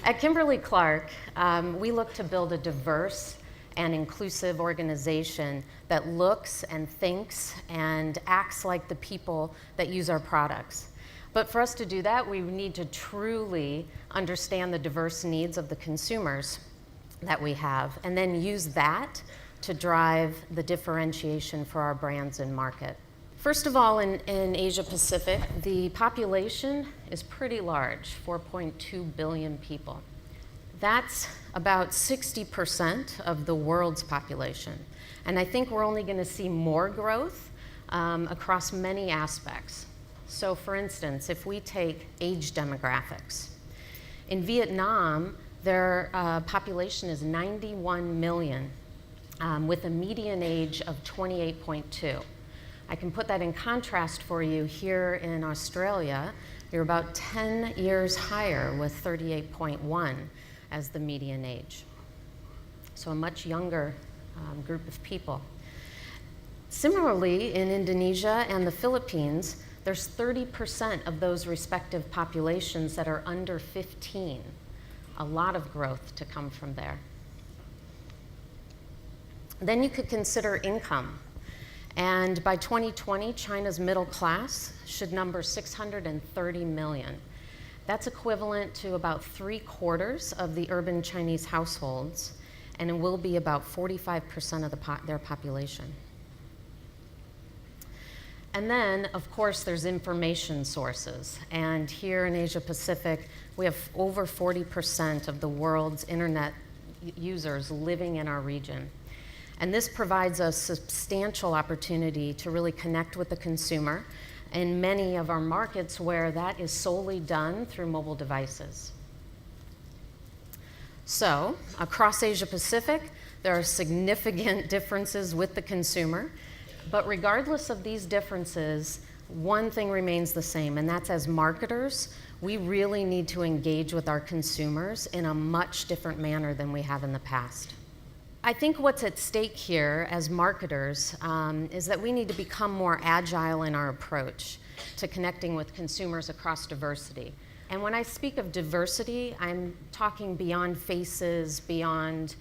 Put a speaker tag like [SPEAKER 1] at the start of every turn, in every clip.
[SPEAKER 1] At Kimberly-Clark, we look to build a diverse and inclusive organization that looks and thinks and acts like the people that use our products. But for us to do that, we need to truly understand the diverse needs of the consumers that we have, and then use that to drive the differentiation for our brands and market. First of all, in Asia Pacific, the population is pretty large, 4.2 billion people. That's about 60% of the world's population. And I think we're only going to see more growth across many aspects. So for instance, if we take age demographics, in Vietnam, their population is 91 million with a median age of 28.2. I can put that in contrast for you here in Australia. You're about 10 years higher with 38.1 as the median age. So a much younger group of people. Similarly, in Indonesia and the Philippines, there's 30% of those respective populations that are under 15. A lot of growth to come from there. Then you could consider income. And by 2020, China's middle class should number 630 million. That's equivalent to about 3/4 of the urban Chinese households, and it will be about 45% of their population. And then, of course, there's information sources. And here in Asia Pacific, we have over 40% of the world's internet users living in our region. And this provides a substantial opportunity to really connect with the consumer in many of our markets where that is solely done through mobile devices. So, across Asia Pacific, there are significant differences with the consumer, but regardless of these differences, one thing remains the same, and that's as marketers, we really need to engage with our consumers in a much different manner than we have in the past. I think what's at stake here as marketers is that we need to become more agile in our approach to connecting with consumers across diversity. And when I speak of diversity, I'm talking beyond faces, beyond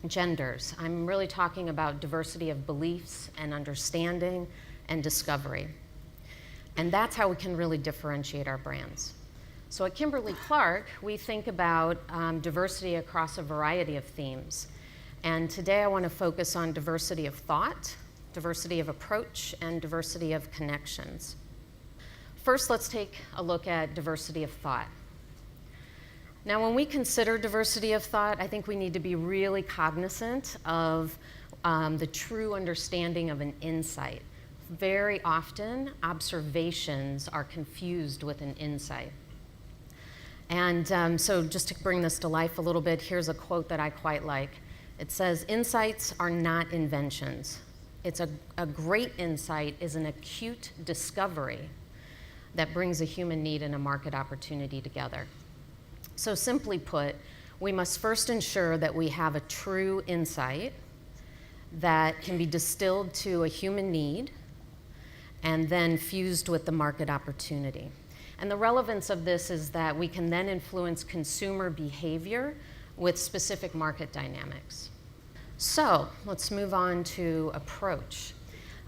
[SPEAKER 1] genders. I'm really talking about diversity of beliefs and understanding and discovery. And that's how we can really differentiate our brands. So at Kimberly-Clark, we think about diversity across a variety of themes. And today I want to focus on diversity of thought, diversity of approach, and diversity of connections. First, let's take a look at diversity of thought. Now, when we consider diversity of thought, I think we need to be really cognizant of the true understanding of an insight. Very often, observations are confused with an insight. And so just to bring this to life a little bit, here's a quote that I quite like. It says, "Insights are not inventions. It's a great insight is an acute discovery that brings a human need and a market opportunity together." So simply put, we must first ensure that we have a true insight that can be distilled to a human need and then fused with the market opportunity. And the relevance of this is that we can then influence consumer behavior with specific market dynamics. So let's move on to approach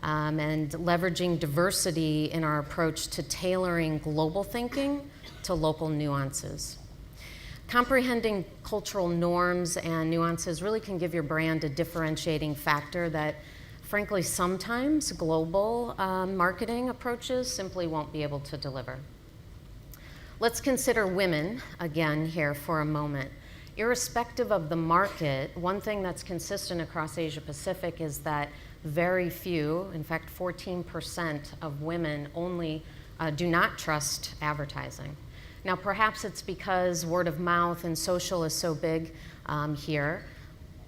[SPEAKER 1] and leveraging diversity in our approach to tailoring global thinking to local nuances. Comprehending cultural norms and nuances really can give your brand a differentiating factor that, frankly, sometimes global marketing approaches simply won't be able to deliver. Let's consider women again here for a moment. Irrespective of the market, one thing that's consistent across Asia Pacific is that very few, in fact 14% of women only do not trust advertising. Now perhaps it's because word of mouth and social is so big here,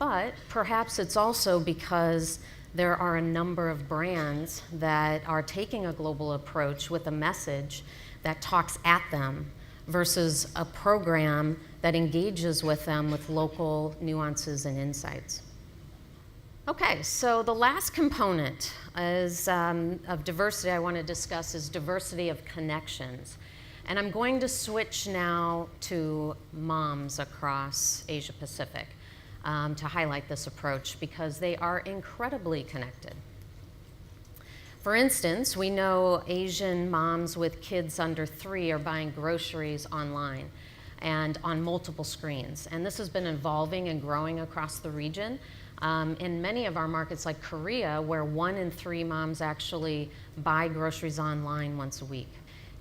[SPEAKER 1] but perhaps it's also because there are a number of brands that are taking a global approach with a message that talks at them versus a program that engages with them with local nuances and insights. Okay, so the last component is, of diversity I want to discuss is diversity of connections. And I'm going to switch now to moms across Asia Pacific to highlight this approach because they are incredibly connected. For instance, we know Asian moms with kids under 3 are buying groceries online and on multiple screens. And this has been evolving and growing across the region. In many of our markets like Korea, where 1 in 3 moms actually buy groceries online once a week.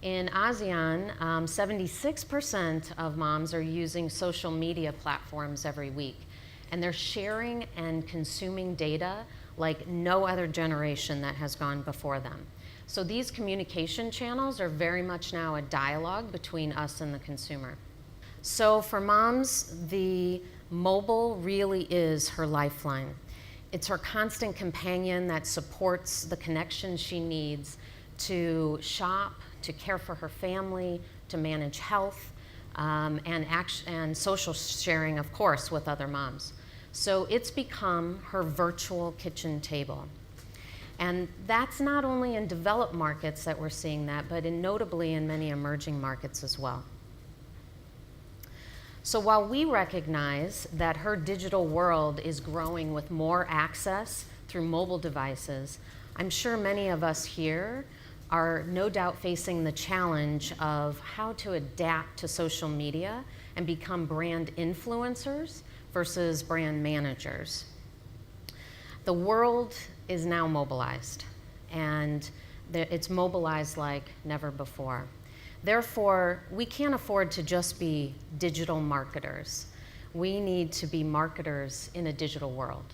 [SPEAKER 1] In ASEAN, 76% of moms are using social media platforms every week. And they're sharing and consuming data like no other generation that has gone before them. So these communication channels are very much now a dialogue between us and the consumer. So for moms, the mobile really is her lifeline. It's her constant companion that supports the connection she needs to shop, to care for her family, to manage health, and social sharing, of course, with other moms. So it's become her virtual kitchen table. And that's not only in developed markets that we're seeing that, but notably in many emerging markets as well. So while we recognize that her digital world is growing with more access through mobile devices, I'm sure many of us here are no doubt facing the challenge of how to adapt to social media and become brand influencers versus brand managers. The world is now mobilized, and it's mobilized like never before. Therefore, we can't afford to just be digital marketers. We need to be marketers in a digital world.